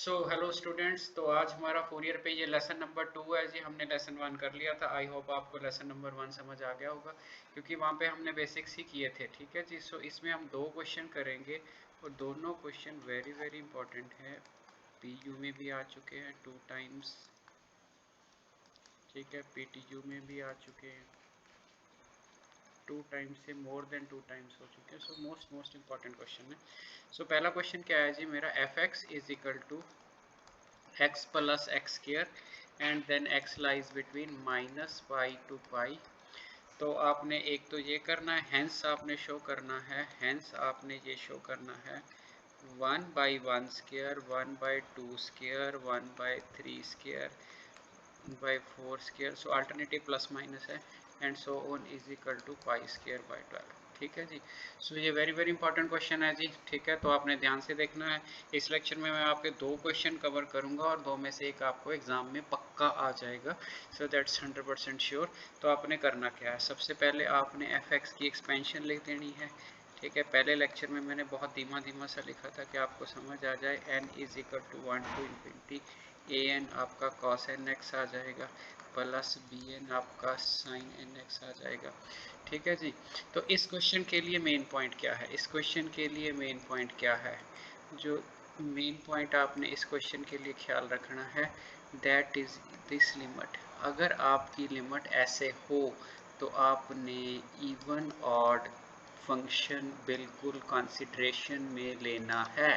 Hello students. तो आज हमारा फोरियर पे ये लेसन नंबर 2 है जी। हमने लेसन 1 कर लिया था। आई होप आपको लेसन नंबर 1 समझ आ गया होगा, क्योंकि वहाँ पे हमने बेसिक्स ही किए थे। ठीक है जी। इसमें हम 2 क्वेश्चन करेंगे और दोनों क्वेश्चन वेरी वेरी इंपॉर्टेंट है। पीयू में भी आ चुके हैं 2 टाइम्स, ठीक है। पीटीयू में भी आ चुके हैं 2 टाइम्स से मोर देन 2 टाइम्स हो चुके हैं। मोस्ट इंपॉर्टेंट क्वेश्चन है। पहला क्वेश्चन क्या है जी मेरा, f x is equal to x plus x square and then x lies between minus pi to pi। तो आपने एक तो ये करना है, हैंस आपने शो करना है, हैंस आपने ये शो करना है 1/1 square, 1/2 square, 1/3 square, 1/4 square. Alternative plus minus है and so on is equal to pi square by 12। ठीक है जी। ये वेरी वेरी इंपॉर्टेंट क्वेश्चन है जी। ठीक है, तो आपने ध्यान से देखना है। इस लेक्चर में मैं आपके 2 क्वेश्चन कवर करूंगा और 2 में से एक आपको एग्जाम में पक्का आ जाएगा। That's 100% sure. तो आपने करना क्या है, सबसे पहले आपने एफ एक्स की एक्सपेंशन लिख देनी है। ठीक है, पहले लेक्चर में मैंने बहुत धीमा धीमा सा लिखा था कि आपको समझ आ जाए। n is equal to 1 to infinity a n आपका कॉस एन एक्स आ जाएगा प्लस बी एन आपका साइन एन एक्स आ जाएगा। ठीक है जी। तो इस क्वेश्चन के लिए मेन पॉइंट क्या है, इस क्वेश्चन के लिए मेन पॉइंट क्या है, जो मेन पॉइंट आपने इस क्वेश्चन के लिए ख्याल रखना है, दैट इज दिस लिमिट। अगर आपकी लिमिट ऐसे हो तो आपने इवन ऑड फंक्शन बिल्कुल कंसिडरेशन में लेना है।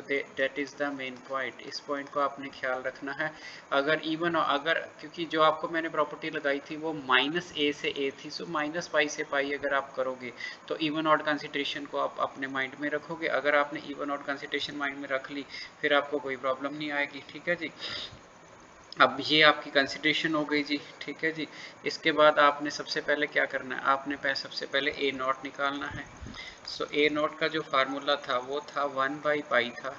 That is the main point. इस पॉइंट को आपने ख्याल रखना है। अगर इवन, अगर, क्योंकि जो आपको मैंने प्रॉपर्टी लगाई थी वो माइनस ए से ए थी, माइनस पाई से पाई अगर आप करोगे तो इवन ऑड कंसिडरेशन को आप अपने माइंड में रखोगे। अगर आपने इवन ऑड कंसिडरेशन माइंड में रख ली फिर आपको कोई प्रॉब्लम नहीं आएगी। ठीक है जी। अब ये आपकी कंसिडरेशन हो गई जी। ठीक है जी। इसके बाद आपने सबसे पहले क्या करना है, आपने सबसे पहले ए नॉट निकालना है। ए नॉट का जो फार्मूला था वो था 1/पाई था,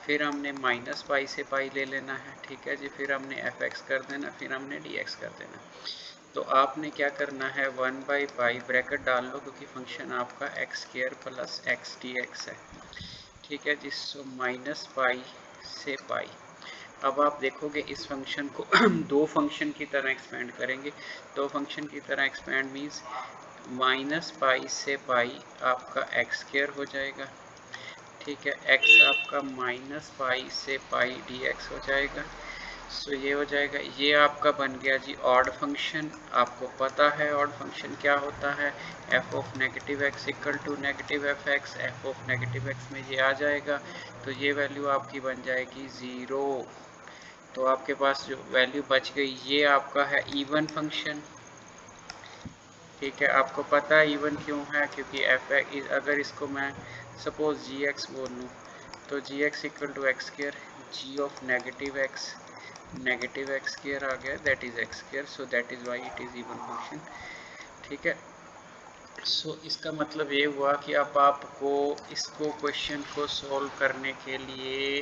फिर हमने माइनस पाई से पाई ले लेना है। ठीक है जी। फिर हमने एफ एक्स कर देना, फिर हमने डी एक्स कर देना। तो आपने क्या करना है, 1/पाई ब्रैकेट डाल लो क्योंकि फंक्शन आपका x square plus x d x है। ठीक है जी। माइनस पाई से पाई। अब आप देखोगे इस फंक्शन को हम 2 फंक्शन की तरह एक्सपेंड करेंगे। 2 फंक्शन की तरह एक्सपेंड मीन्स माइनस पाई से पाई आपका एक्स स्क्वायर हो जाएगा। ठीक है, एक्स आपका माइनस पाई से पाई डी एक्स हो जाएगा। ये हो जाएगा, ये आपका बन गया जी ऑड फंक्शन। आपको पता है ऑड फंक्शन क्या होता है, f of negative x equal to negative f x. F of negative x में ये आ जाएगा तो ये वैल्यू आपकी बन जाएगी 0। तो आपके पास जो वैल्यू बच गई ये आपका है इवन फंक्शन। ठीक है, आपको पता है इवन क्यों है, क्योंकि एफ एक्स, अगर इसको मैं सपोज जी एक्स बोल लूँ तो G X equal to X square, G of negative X square आ गया, that is X square. That is why it is even function. ठीक है। इसका मतलब ये हुआ कि अब आपको इसको क्वेश्चन को सॉल्व करने के लिए,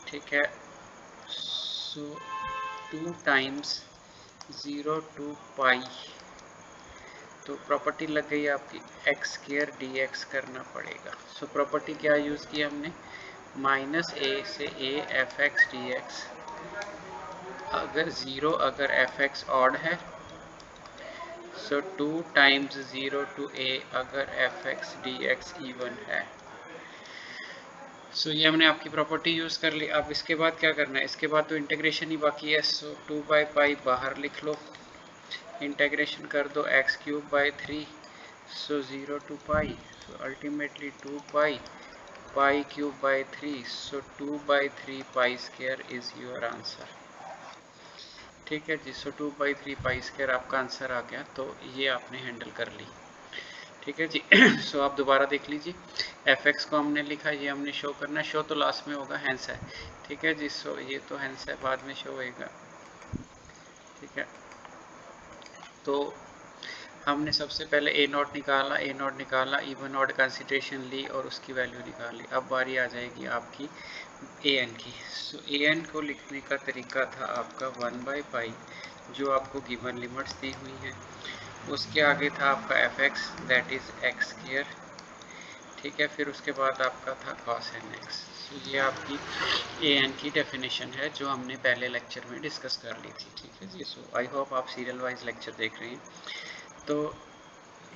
ठीक है, 2 टाइम्स 0 टू पाई, तो प्रॉपर्टी लग गई आपकी एक्स स्क्र डी एक्स करना पड़ेगा। प्रॉपर्टी क्या यूज़ की हमने, माइनस ए से A F x d x. अगर 0, अगर एफ एक्स ऑड है 2 टाइम्स 0 टू ए अगर F x d x even है। ये हमने आपकी प्रॉपर्टी यूज़ कर ली। अब इसके बाद क्या करना है, इसके बाद तो इंटीग्रेशन ही बाकी है। 2/पाई बाहर लिख लो, इंटीग्रेशन कर दो x cube by 3। 0 to pi, ultimately 2 pi, pi cube by 3। 2/3 pi square is your answer. ठीक है जी। 2/3 पाई स्क्वायर आपका आंसर आ गया। तो ये आपने हैंडल कर ली। ठीक है जी। आप दोबारा देख लीजिए, एफ एक्स को हमने लिखा, ये हमने शो करना है। शो तो लास्ट में होगा, हैंस है। ठीक है जी। ये तो हैंस है, बाद में शो होएगा। ठीक है, तो हमने सबसे पहले ए नॉट निकाला, इवन ऑड कंसिडरेशन ली और उसकी वैल्यू निकाली। अब बारी आ जाएगी आपकी ए एन की। ए एन को लिखने का तरीका था आपका 1/पाई, जो आपको गिवन लिमिट्स दी हुई हैं। उसके आगे था आपका f x, that is x square. ठीक है, फिर उसके बाद आपका था cos nx। तो ये आपकी an की डेफिनेशन है जो हमने पहले लेक्चर में डिस्कस कर ली थी। ठीक है जी, सो आई होप आप सीरियल वाइज लेक्चर देख रहे हैं। तो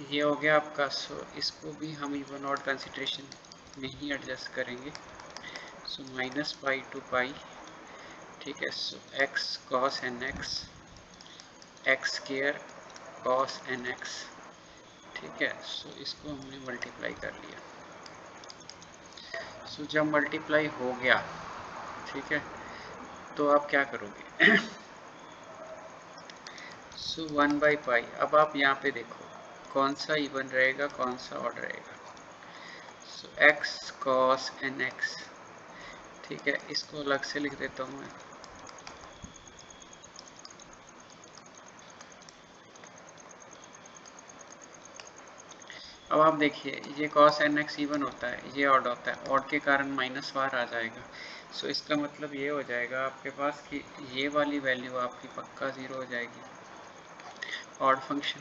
ये हो गया आपका। सो इसको भी हम इवन ऑड कंसिडरेशन में ही एडजस्ट करेंगे। सो माइनस पाई टू पाई, ठीक है। सो x cos nx, x square cos nx, ठीक है। सो इसको हमने मल्टीप्लाई कर लिया। सो जब मल्टीप्लाई हो गया, ठीक है, तो आप क्या करोगे? सो 1/पाई। अब आप यहाँ पे देखो कौन सा इवन रहेगा, कौन सा ऑड रहेगा। सो x cos nx, ठीक है, इसको अलग से लिख देता हूँ मैं। अब आप देखिए ये cos nx इवन होता है, ये ऑड होता है, ऑड के कारण माइनस बार आ जाएगा। सो इसका मतलब ये हो जाएगा आपके पास कि ये वाली वैल्यू आपकी पक्का 0 हो जाएगी। Odd function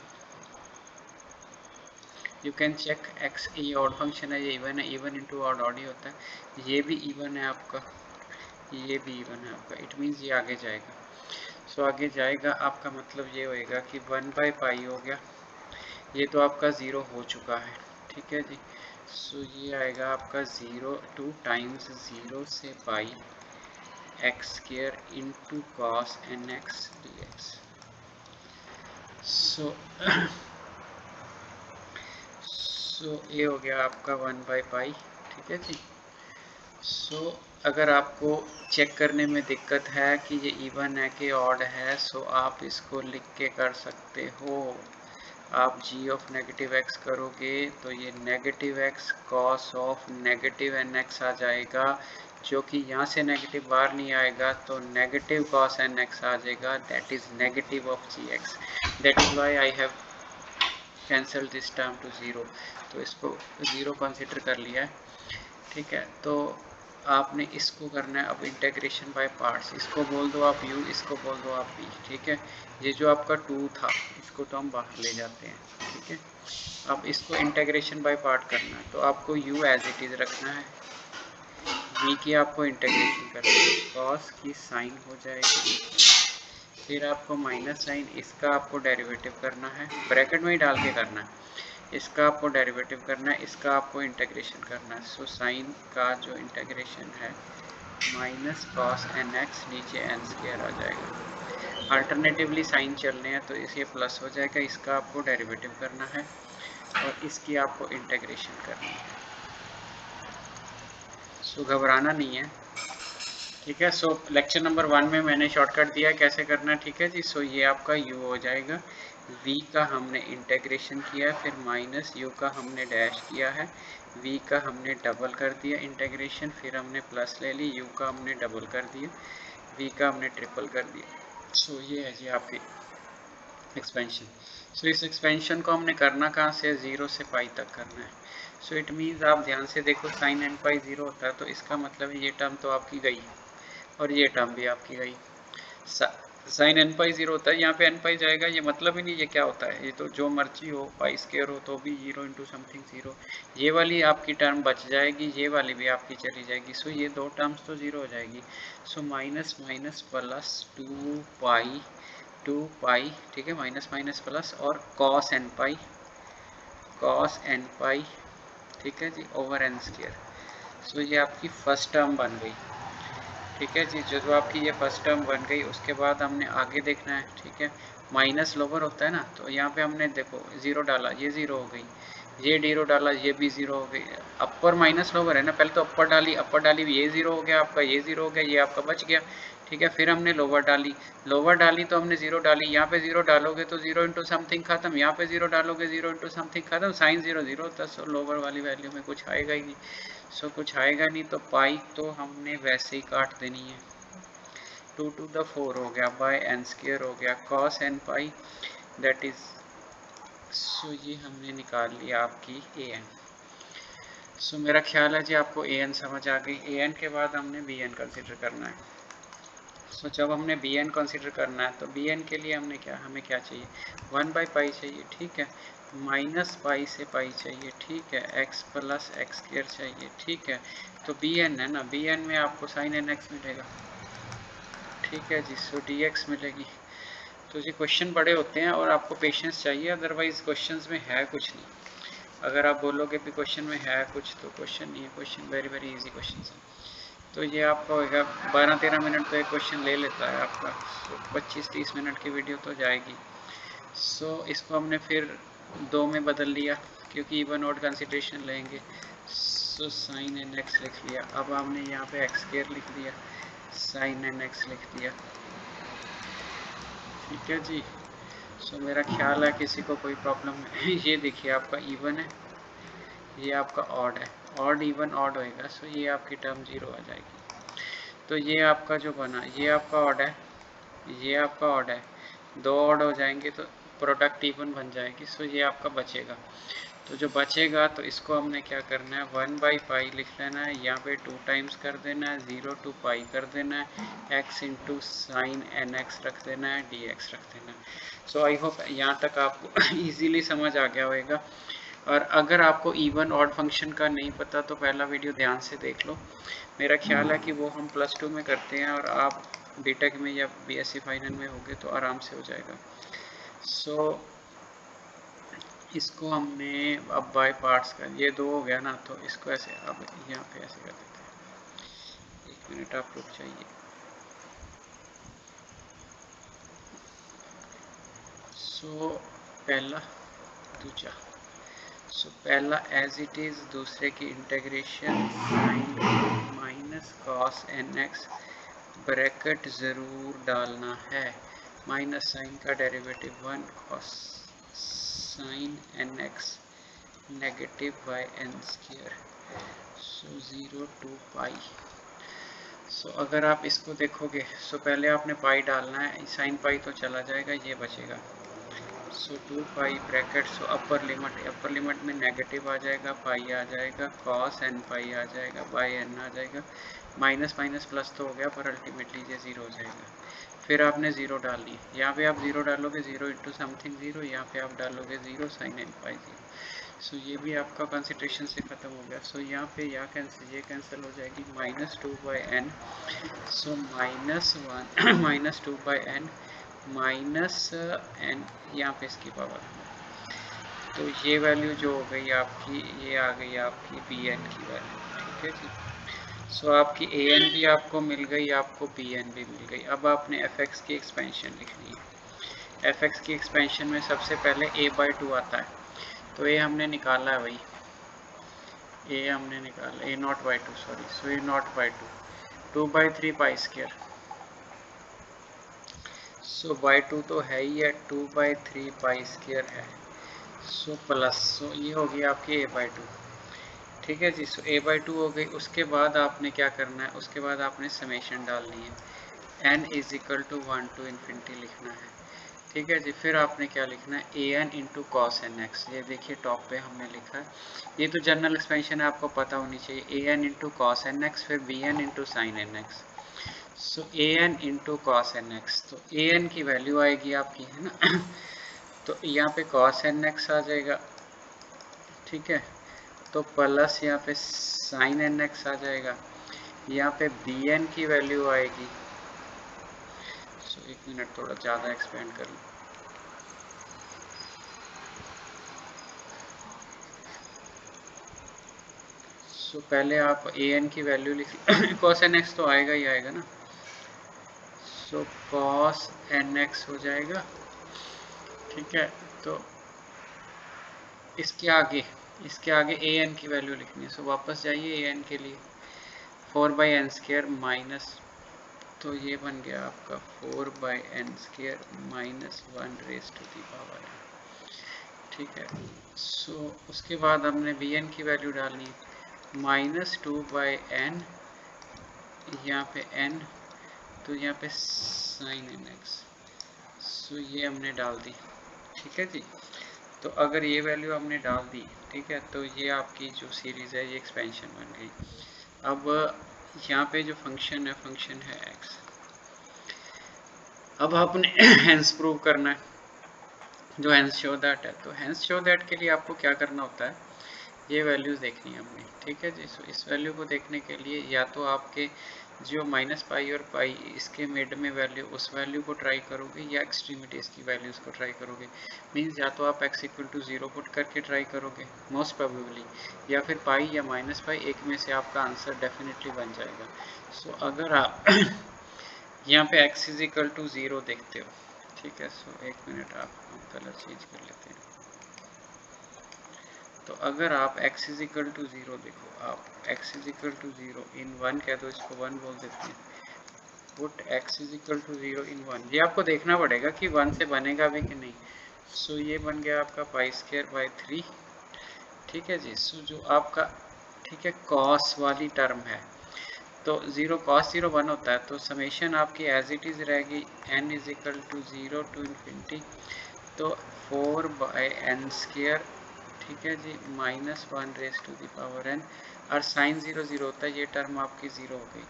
you can check x, ये ऑड फंक्शन है, ये इवन है, इवन इंटू ऑड ऑड ही होता है। ये भी इवन है आपका, ये भी इवन है आपका, इट मीन्स ये आगे जाएगा। सो आगे जाएगा आपका मतलब ये होएगा कि 1/पाई हो गया, ये तो आपका 0 हो चुका है। ठीक है जी। सो ये आएगा आपका 0 2 टाइम्स 0 से पाई x square into cos nx dx। सो ये हो गया आपका 1/पाई। ठीक है जी। सो अगर आपको चेक करने में दिक्कत है कि ये इवन है कि ऑड है, सो आप इसको लिख के कर सकते हो। आप g ऑफ नेगेटिव x करोगे तो ये negative x cos of negative nx आ जाएगा, जो कि यहाँ से नेगेटिव बाहर नहीं आएगा तो नेगेटिव कॉस nx आ जाएगा, that is negative of gx। That is why I have cancel this term to 0। तो इसको 0 कंसिडर कर लिया है। ठीक है, तो आपने इसको करना है अब इंटीग्रेशन बाय पार्ट्स। इसको बोल दो आप u, इसको बोल दो आप v। ठीक है, ये जो आपका 2 था इसको तो हम बाहर ले जाते हैं। ठीक है, अब इसको इंटीग्रेशन बाय पार्ट करना है, तो आपको u एज इट इज़ रखना है, v की आपको इंटीग्रेशन करना है, cos की साइन हो जाएगी, फिर आपको माइनस साइन, इसका आपको डेरिवेटिव करना है, ब्रैकेट में ही डाल के करना है, इसका आपको डेरिवेटिव करना है, इसका आपको इंटीग्रेशन करना है। सो साइन का जो इंटीग्रेशन है माइनस कॉस nx, नीचे n स्क्वायर आ जाएगा। अल्टरनेटिवली साइन चलने हैं तो इसे प्लस हो जाएगा, इसका आपको डेरिवेटिव करना है और इसकी आपको इंटीग्रेशन करनी है। सो घबराना नहीं है। ठीक है, सो लेक्चर नंबर 1 में मैंने शॉर्टकट दिया है कैसे करना है। ठीक है जी। सो ये आपका u हो जाएगा, v का हमने इंटीग्रेशन किया, फिर माइनस u का हमने डैश किया है, v का हमने डबल कर दिया इंटीग्रेशन, फिर हमने प्लस ले ली, u का हमने डबल कर दिया, v का हमने ट्रिपल कर दिया। सो ये है जी आपकी एक्सपेंशन। सो इस एक्सपेंशन को हमने करना कहाँ से, 0 से पाई तक करना है। सो इट मीन्स आप ध्यान से देखो साइन n पाई 0 होता है, तो इसका मतलब ये टर्म तो आपकी गई और ये टर्म भी आपकी गई। साइन n पाई 0 होता है, यहाँ पे n पाई जाएगा, ये मतलब ही नहीं ये क्या होता है, ये तो जो मर्जी हो, पाई स्क्वायर हो तो भी 0 इंटू समथिंग 0, ये वाली आपकी टर्म बच जाएगी, ये वाली भी आपकी चली जाएगी। सो ये दो टर्म्स तो 0 हो जाएगी। सो माइनस माइनस प्लस 2 पाई, ठीक है, माइनस माइनस प्लस और cos n पाई, ठीक है जी, ओवर n स्क्वायर। सो ये आपकी फर्स्ट टर्म बन गई। ठीक है जी, जो आपकी ये फर्स्ट टर्म बन गई, उसके बाद हमने आगे देखना है। ठीक है, माइनस लोअर होता है ना, तो यहाँ पे हमने देखो 0 डाला, ये 0 हो गई, ये 0 डाला, ये भी 0 हो गई। अपर माइनस लोअर है ना, पहले तो अपर डाली, ये 0 हो गया आपका, ये 0 हो गया, ये आपका बच गया। ठीक है, फिर हमने लोअर डाली तो हमने 0 डाली, यहाँ पे 0 डालोगे तो 0 इंटू समथिंग खत्म, यहाँ पे 0 डालोगे 0 इंटू समथिंग खत्म, साइन 0 0 होता है। सो लोअर वाली वैल्यू में कुछ आएगा ही नहीं। सो कुछ आएगा नहीं, तो पाई तो हमने वैसे ही काट देनी है, 2 टू द 4 हो गया, बाय n स्क्वायर हो गया, cos n pi, that is. So ये हमने निकाल लिया आपकी an। सो मेरा ख्याल है जी आपको an समझ आ गई। an के बाद हमने bn कंसिडर करना है। सो जब हमने bn कंसिडर करना है तो bn के लिए हमने क्या, हमें क्या चाहिए, 1/पाई चाहिए। ठीक है, माइनस पाई से पाई चाहिए, ठीक है, एक्स प्लस एक्स स्क्वायर चाहिए, ठीक है। तो बी एन है ना, बी एन में आपको साइन एन एक्स मिलेगा, ठीक है जी। सो डी एक्स मिलेगी। तो जी क्वेश्चन बड़े होते हैं और आपको पेशेंस चाहिए, अदरवाइज क्वेश्चंस में है कुछ नहीं। अगर आप बोलोगे भी क्वेश्चन में है कुछ, तो क्वेश्चन नहीं है, question very very easy question है। तो ये आपका होगा 12-13 मिनट तो एक क्वेश्चन ले लेता है आपका। सो 25-30 मिनट की वीडियो तो जाएगी। सो इसको हमने फिर 2 में बदल लिया क्योंकि इवन ऑड कंसिडरेशन लेंगे। सो साइन एन एक्स लिख लिया। अब हमने यहाँ पे एक्स स्क्वायर लिख दिया, साइन एन एक्स लिख दिया, ठीक है जी। सो मेरा ख्याल है किसी को कोई प्रॉब्लम है। ये देखिए आपका इवन है, ये आपका ऑड है, ऑड इवन ऑड होएगा, सो ये आपकी टर्म 0 आ जाएगी। तो ये आपका जो बना, ये आपका ऑड है, ये आपका ऑड है, 2 ऑड हो जाएंगे तो प्रोडक्ट इवन बन जाएगी। सो ये आपका बचेगा। तो जो बचेगा तो इसको हमने क्या करना है, 1/पाई लिख लेना है, यहाँ पे 2 टाइम्स कर देना है, 0 to पाई कर देना है, x into sine N x रख देना है, डी एक्स रख देना है। सो आई होप यहाँ तक आपको ईजीली समझ आ गया होगा। और अगर आपको इवन ऑड फंक्शन का नहीं पता तो पहला वीडियो ध्यान से देख लो। मेरा ख्याल है कि वो हम +2 में करते हैं और आप बीटेक में या बीएससी फाइनल में होगे तो आराम से हो जाएगा। सो इसको हमने अब बाय पार्ट्स का, ये 2 हो गया ना, तो इसको ऐसे अब यहाँ पे ऐसे कर देते हैं। 1 मिनट आप रुक जाइए। सो पहला दूसरा, सो पहला एज इट इज़, दूसरे की integration sine minus cos N x, bracket ज़रूर डालना है, माइनस साइन का derivative 1 cos sine N x negative by N square, so 0 to पाई। सो अगर आप इसको देखोगे, सो पहले आपने पाई डालना है, साइन पाई तो चला जाएगा, ये बचेगा। सो 2 पाई ब्रैकेट, सो अपर लिमिट में नेगेटिव आ जाएगा, पाई आ जाएगा, कॉस एन पाई आ जाएगा, बाई एन आ जाएगा, माइनस माइनस प्लस तो हो गया पर अल्टीमेटली ये 0 हो जाएगा। फिर आपने 0 डालनी है, यहाँ पे आप 0 डालोगे, 0 इंटू समथिंग 0, यहाँ पे आप डालोगे 0 साइन एन पाई 0। सो ये भी आपका कंसिडरेशन से ख़त्म हो गया। सो यहाँ पे यहाँ कैंसिल, ये कैंसिल हो जाएगी, -2/n, सो -1 -2/n माइनस एन, यहाँ पे इसकी पावर, तो ये वैल्यू जो हो गई आपकी, ये आ गई आपकी बी एन की वैल्यू, ठीक है जी। सो आपकी ए एन भी आपको मिल गई, आपको बी एन भी मिल गई। अब आपने एफ एक्स की एक्सपेंशन लिखनी है। एफ एक्स की एक्सपेंशन में सबसे पहले a/2 आता है, तो ये हमने निकाला है भाई, ए हमने निकाला a0/2, sorry, so a0/2 2/3 pi square, so by 2 तो है ही है, 2/3 पाई स्क्वायर है, सो प्लस, सो ये हो गई आपकी a/2, ठीक है जी। सो a/2 हो गई। उसके बाद आपने क्या करना है, उसके बाद आपने समेशन डालनी है, n is equal to 1 to infinity लिखना है, ठीक है जी। फिर आपने क्या लिखना है, A N into cos N X, ये देखिए टॉप पे हमने लिखा है, ये तो जनरल एक्सपेंशन है, आपको पता होनी चाहिए, A N into cos N X, फिर B N into sine N x, so A N into cos N x, तो ए एन की वैल्यू आएगी आपकी, है ना तो यहाँ पे कॉस एन एक्स आ जाएगा, ठीक है, तो प्लस यहाँ पे साइन एन एक्स आ जाएगा, यहाँ पे बी एन की वैल्यू आएगी, सो 1 मिनट थोड़ा ज़्यादा एक्सपेंड कर लूँ। सो पहले आप ए एन की वैल्यू लिख कॉस एन एक्स तो आएगा ही आएगा ना, सो कॉस एन एक्स हो जाएगा, ठीक है। तो इसके आगे ए एन की वैल्यू लिखनी है, सो वापस जाइए ए एन के लिए, 4/n² माइनस, तो ये बन गया आपका 4/n² -1 n, ठीक है। सो उसके बाद हमने बी एन की वैल्यू डालनी है, -2/n, यहाँ पे n, तो यहाँ पे साइन एन एक्स, सो ये हमने डाल दी, ठीक है जी। तो अगर ये वैल्यू हमने डाल दी, ठीक है, तो ये आपकी जो सीरीज़ है ये एक्सपेंशन बन गई। अब यहाँ पे जो फंक्शन है x, अब आपने हेंस प्रूव करना है, जो हैंस शो दैट है। तो हैंस शो दैट के लिए आपको क्या करना होता है, ये वैल्यूज़ देखनी है हमने, ठीक है जी। सो इस वैल्यू को देखने के लिए या तो आपके जो माइनस पाई और पाई इसके मिड में वैल्यू, उस वैल्यू को ट्राई करोगे, या एक्सट्रीमिटीज़ की वैल्यूज़ को ट्राई करोगे। मीन्स या तो आप x इक्वल टू 0 पुट करके ट्राई करोगे मोस्ट प्रोबेबली, या फिर पाई या माइनस पाई, एक में से आपका आंसर डेफिनेटली बन जाएगा। सो अगर आप यहाँ पे x इज इक्वल टू 0 देखते हो, ठीक है। सो एक मिनट, आप हम कलर चेंज कर लेते हैं। तो अगर आप x इज इक्वल टू 0 देखो, आप x is equal to 0 in 1 कह दो, इसको 1 बोल देते हैं। Put x is equal to 0 in 1, ये आपको देखना पड़ेगा कि 1 से बनेगा भी कि नहीं। सो ये बन गया आपका पाई स्क्वायर बाई 3, ठीक है जी। सो जो आपका, ठीक है, कॉस वाली टर्म है, तो 0 कॉस 0 1 होता है, तो समेशन आपकी एज इट इज़ रहेगी n is equal to 0 to infinity, तो 4 बाई एन स्क्वायर, ठीक है जी, minus 1 raise to the power n, और साइन 0 0 होता है, ये टर्म आपकी 0 हो गई।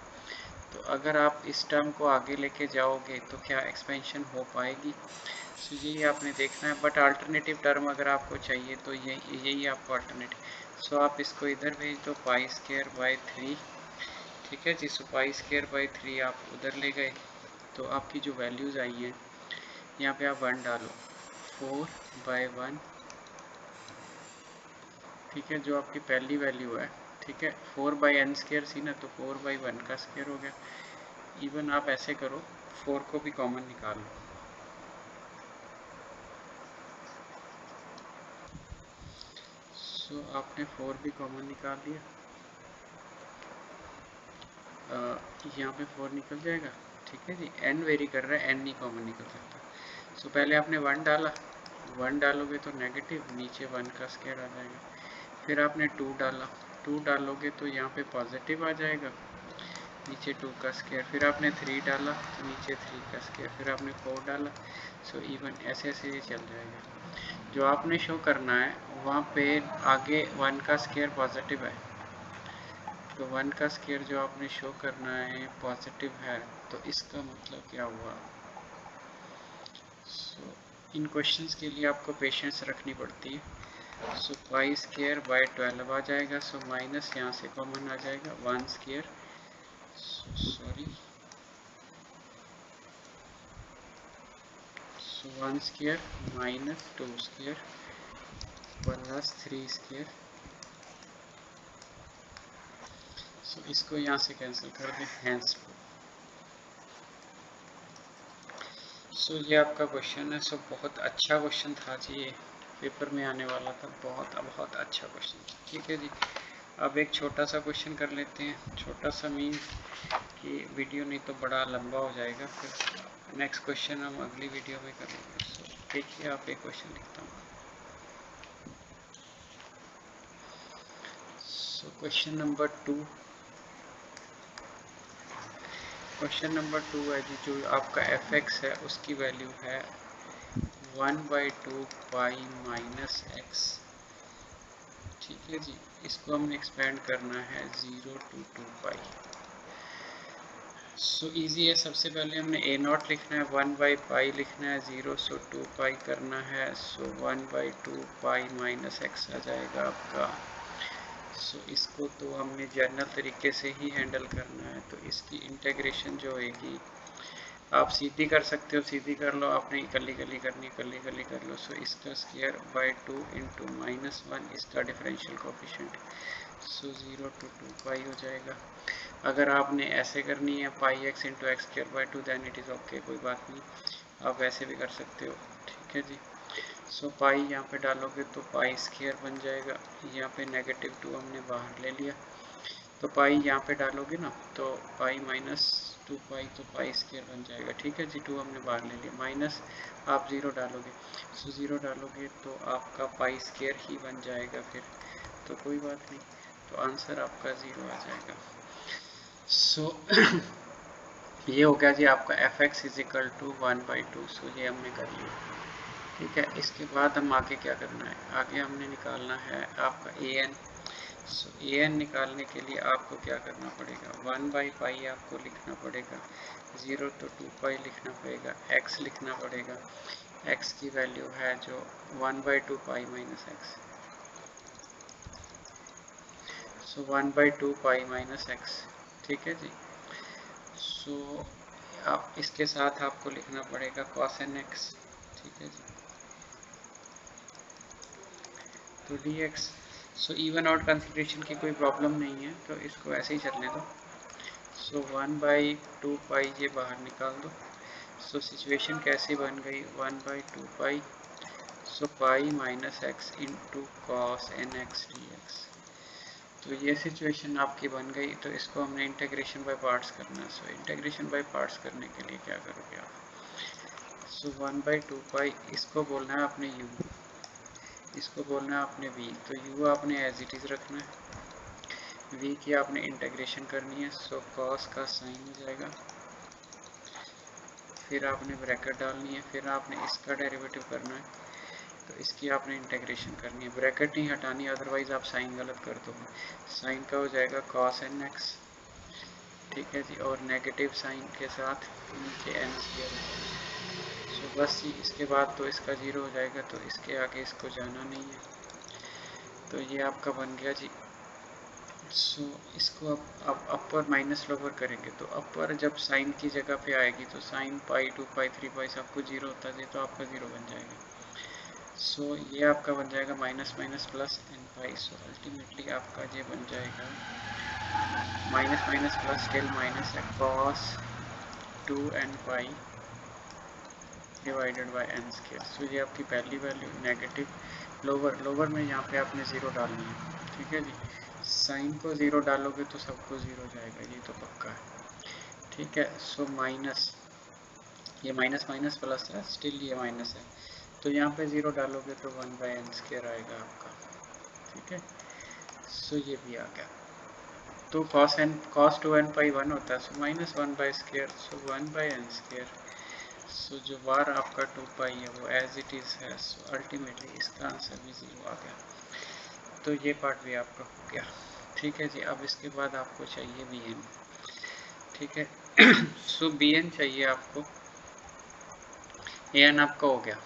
तो अगर आप इस टर्म को आगे लेके जाओगे तो क्या एक्सपेंशन हो पाएगी, तो यही आपने देखना है। बट अल्टरनेटिव टर्म अगर आपको चाहिए तो यही आपको अल्टरनेटिव। सो आप इसको इधर भेज दो, पाई स्क्वायर बाई 3, ठीक है जी। सो पाई स्क्वायर बाई 3 आप उधर ले गए, तो आपकी जो वैल्यूज़ आई हैं, यहाँ पे आप 1 डालो, 4 बाई 1, ठीक है, जो आपकी पहली वैल्यू है, ठीक है। 4 बाई एन स्क्वायर सी ना, तो 4 बाई 1 का स्क्वायर हो गया। इवन आप ऐसे करो, 4 को भी कॉमन निकाल लो। सो आपने 4 भी कॉमन निकाल लिया, यहाँ पे 4 निकल जाएगा, ठीक है जी। n वेरी कर रहा है, n नहीं कॉमन निकल सकता। सो पहले आपने 1 डाला, 1 डालोगे तो नेगेटिव, नीचे 1 का स्क्वायर आ जाएगा। फिर आपने 2 डाला, 2 डालोगे तो यहाँ पे पॉजिटिव आ जाएगा, नीचे 2 का स्क्वायर। फिर आपने 3 डाला तो नीचे 3 का स्क्वायर। फिर आपने 4 डाला, सो इवन ऐसे ऐसे ये चल जाएगा। जो आपने शो करना है वहाँ पे आगे 1 का स्क्वायर पॉजिटिव है, तो 1 का स्क्वायर जो आपने शो करना है पॉजिटिव है, तो इसका मतलब क्या हुआ। सो इन क्वेश्चंस के लिए आपको पेशेंस रखनी पड़ती है। सो पाई स्क्वायर बाई 12 आ जाएगा, सो माइनस यहाँ से कॉमन आ जाएगा, 1 square, sorry, so 1 square minus 2 square plus 3 square. So इसको यहाँ से कैंसिल कर दें, हैंस। सो ये आपका क्वेश्चन है। सो बहुत अच्छा क्वेश्चन था जी, ये पेपर में आने वाला था, बहुत बहुत अच्छा क्वेश्चन, ठीक है जी। अब एक छोटा सा क्वेश्चन कर लेते हैं, छोटा सा मीन्स कि वीडियो नहीं तो बड़ा लंबा हो जाएगा, फिर नेक्स्ट क्वेश्चन हम अगली वीडियो में करेंगे। सो देखिए, आप एक क्वेश्चन लिखता हूँ। So question number 2, question number 2 है जी, जो आपका एफ एक्स है उसकी वैल्यू है 1/2 पाई माइनस एक्स, ठीक है जी। इसको हमने एक्सपेंड करना है 0 to 2 पाई। सो इजी है, सबसे पहले हमने ए नॉट लिखना है, 1/पाई लिखना है, 0 सो 2 पाई करना है, सो 1/2 पाई माइनस एक्स आ जाएगा आपका। सो इसको तो हमने जनरल तरीके से ही हैंडल करना है, तो इसकी इंटीग्रेशन जो होगी, आप सीधी कर सकते हो, सीधी कर लो, आपने इकल्ली कली करनी, इकल्ली कली कर लो। सो इसका स्क्वायर बाई 2 इंटू -1, इसका differential coefficient, so 0 to 2 pi हो जाएगा। अगर आपने ऐसे करनी है pi x into x square by 2, then it is okay, कोई बात नहीं, आप वैसे भी कर सकते हो, ठीक है जी। सो पाई यहाँ पे डालोगे तो पाई स्क्वायर बन जाएगा, यहाँ पे -2 हमने बाहर ले लिया, तो पाई यहाँ पे डालोगे ना, तो पाई -2 पाई, तो पाई स्क्वायर बन जाएगा, ठीक है जी। 2 हमने बाहर ले लिया, माइनस आप 0 डालोगे, सो 0 डालोगे तो आपका पाई स्क्वायर ही बन जाएगा फिर, तो कोई बात नहीं, तो आंसर आपका 0 आ जाएगा। सो ये हो गया जी आपका f x is equal to 1/2, so ये हमने कर लिया, ठीक है। इसके बाद हम आगे क्या करना है, आगे हमने निकालना है आपका A N. So A N निकालने के लिए आपको क्या करना पड़ेगा, 1/पाई आपको लिखना पड़ेगा, 0 to 2 पाई लिखना पड़ेगा, एक्स लिखना पड़ेगा, x की वैल्यू है जो 1/2 पाई माइनस एक्स, सो 1/2 पाई माइनस एक्स। ठीक है जी। सो आप इसके साथ आपको लिखना पड़ेगा cos nx। ठीक है जी। तो dx, so even out consideration की कोई प्रॉब्लम नहीं है, तो इसको ऐसे ही चलने दो। सो 1/2 पाई ये बाहर निकाल दो। सो सिचुएशन कैसी बन गई, 1/2 pi, so pi minus x into cos N x d x. तो ये सिचुएशन आपकी बन गई। तो इसको हमने इंटीग्रेशन बाय पार्ट्स करना है। सो इंटीग्रेशन बाय पार्ट्स करने के लिए क्या करोगे आप, सो 1/2 पाई, इसको बोलना है आपने u, इसको बोलना है आपने v। तो u आपने एज इट इज़ रखना है, v की आपने इंटीग्रेशन करनी है। सो cos का साइन हो जाएगा, फिर आपने ब्रैकेट डालनी है, फिर आपने इसका डेरिवेटिव करना है, तो इसकी आपने इंटीग्रेशन करनी है। ब्रैकेट नहीं हटानी, अदरवाइज आप साइन गलत कर दोगे। साइन का हो जाएगा cos nx। ठीक है जी। और नेगेटिव साइन के साथ नीचे n स्क्वायर हो जाएगा। सो बस जी, इसके बाद तो इसका ज़ीरो हो जाएगा, तो इसके आगे इसको जाना नहीं है। तो ये आपका बन गया जी। सो इसको अब अपर माइनस लोअर करेंगे, तो अपर जब साइन की जगह पे आएगी तो साइन पाई 2 पाई 3 पाई सब कुछ जीरो होता है, तो आपका ज़ीरो बन जाएगा। सो ये आपका बन जाएगा minus minus plus n pi. So ultimately आपका ये बन जाएगा minus minus plus still minus है cos 2n pi divided by n square. So ये आपकी पहली वैल्यू नेगेटिव। लोअर में यहाँ पे आपने ज़ीरो डालनी है। ठीक है जी। साइन को ज़ीरो डालोगे तो सबको ज़ीरो जाएगा, ये तो पक्का है। ठीक है। सो माइनस, ये माइनस माइनस प्लस है, स्टिल ये माइनस है, तो यहाँ पे ज़ीरो डालोगे तो 1/n स्क्वायर आएगा आपका। ठीक है। सो ये भी आ गया। तो cos 2n पाई 1 होता है, सो माइनस 1/स्क्वायर, सो 1/n स्क्वायर। सो जो बार आपका 2 पाई है वो एज इट इज़ है। सो अल्टीमेटली इसका आंसर भी ज़ीरो आ गया। तो ये पार्ट भी आपका हो गया। ठीक है जी। अब इसके बाद आपको चाहिए बी एन। ठीक है। सो बी एन चाहिए आपको, ए एन आपका हो गया।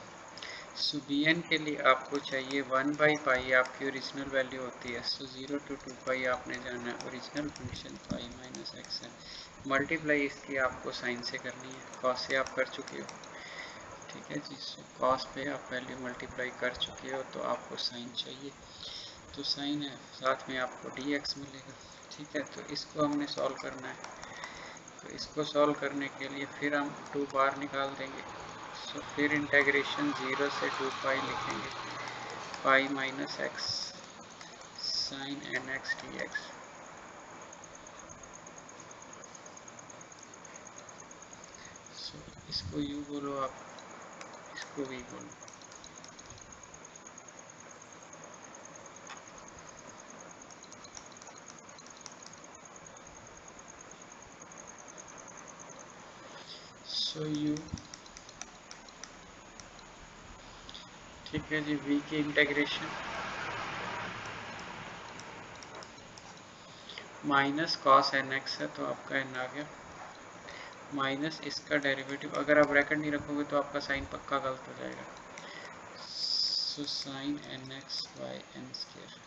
सो बी एन के लिए आपको चाहिए 1/पाई, आपकी ओरिजिनल वैल्यू होती है। सो 0 to 2 पाई आपने जाना है, ओरिजिनल फंक्शन पाई माइनस एक्स है। मल्टीप्लाई इसकी आपको साइन से करनी है, कॉस से आप कर चुके हो। ठीक है जी। सो कॉस पे आप वैल्यू मल्टीप्लाई कर चुके हो, तो आपको साइन चाहिए, तो साइन है, साथ में आपको डी एक्स मिलेगा। ठीक है। तो इसको हमने सॉल्व करना है। तो इसको सॉल्व करने के लिए फिर हम 2 बार निकाल देंगे। सो फिर इंटेग्रेशन 0 से 2 पाई लिखेंगे, pi minus x sine N x d x. So इसको यू बोलो आप, इसको वी बोलो। सो यू, ठीक है जी। वी की integration minus cos N x है, तो आपका एन आ गया, माइनस इसका डेरिवेटिव, अगर आप ब्रैकेट नहीं रखोगे तो आपका साइन पक्का गलत हो जाएगा। So sine N x by N square.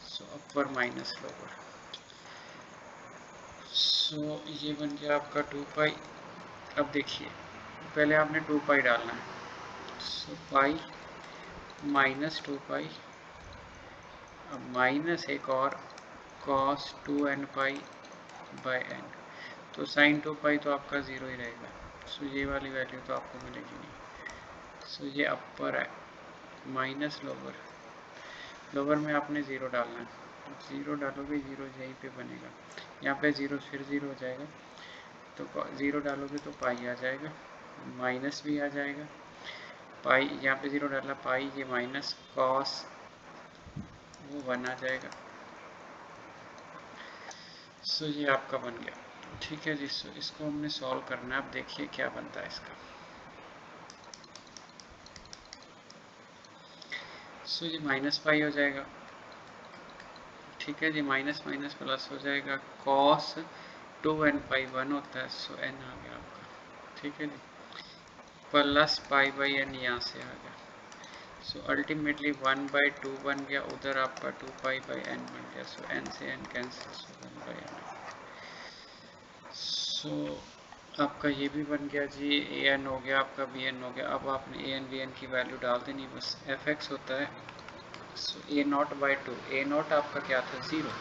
So upper minus lower. So ये बन गया आपका 2 पाई। अब देखिए, पहले आपने 2 पाई डालना है। सो पाई माइनस 2 पाई, अब माइनस एक और cos 2n pi by n, तो साइन 2 पाई तो आपका ज़ीरो ही रहेगा। सो ये वाली वैल्यू तो आपको मिलेगी नहीं। सो ये अपर है, माइनस लोअर, लोअर में आपने ज़ीरो डालना है। ज़ीरो डालोगे, ज़ीरो यहीं पे बनेगा, यहाँ पे ज़ीरो फिर ज़ीरो हो जाएगा, तो ज़ीरो डालोगे तो पाई आ जाएगा, माइनस भी आ जाएगा, पाई यहाँ पे ज़ीरो डाला, पाई ये माइनस कॉस वो 1 आ जाएगा। सो ये आपका बन गया। ठीक है जी। सो इसको हमने सॉल्व करना है। अब देखिए क्या बनता है इसका। सो ये माइनस पाई हो जाएगा। ठीक है जी। माइनस माइनस प्लस हो जाएगा, कॉस 2n पाई 1 होता है, सो n आ गया आपका। ठीक है जी। प्लस पाई बाई एन यहाँ से आ गया। सो अल्टीमेटली 1/2 बन गया, उधर आपका 2 पाई बाई एन बन गया। सो एन से एन कैंसिल, सो 1/n। सो आपका ये भी बन गया जी, ए एन हो गया, आपका बी एन हो गया। अब आपने ए एन बी एन की वैल्यू डाल देनी, बस एफ एक्स होता है so a nought by two, a nought आपका क्या था 0,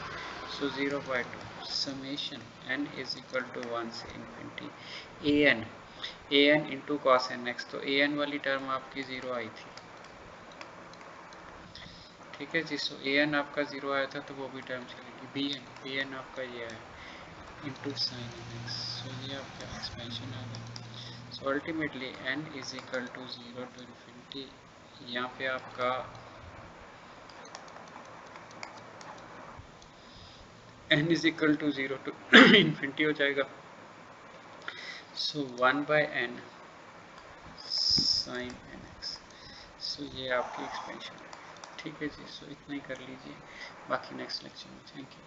so 0/2 summation n is equal to 1 से infinity a N into cos N x. तो ए एन वाली टर्म आपकी 0 आई थी, ठीक है जी। सो ए एन आपका 0 आया था तो वो भी टर्म चलेगी। बी एन आपका ये है into sine N x. So ये आपका एक्सपेंशन आ गया। So ultimately n is equal to 0 to infinity, यहाँ पे आपका n is equal to 0 to infinity हो जाएगा। So 1/n sine N x. So ये आपकी एक्सपेंशन है, ठीक है जी। सो इतना ही कर लीजिए, बाकी नेक्स्ट लेक्चर में। Thank you.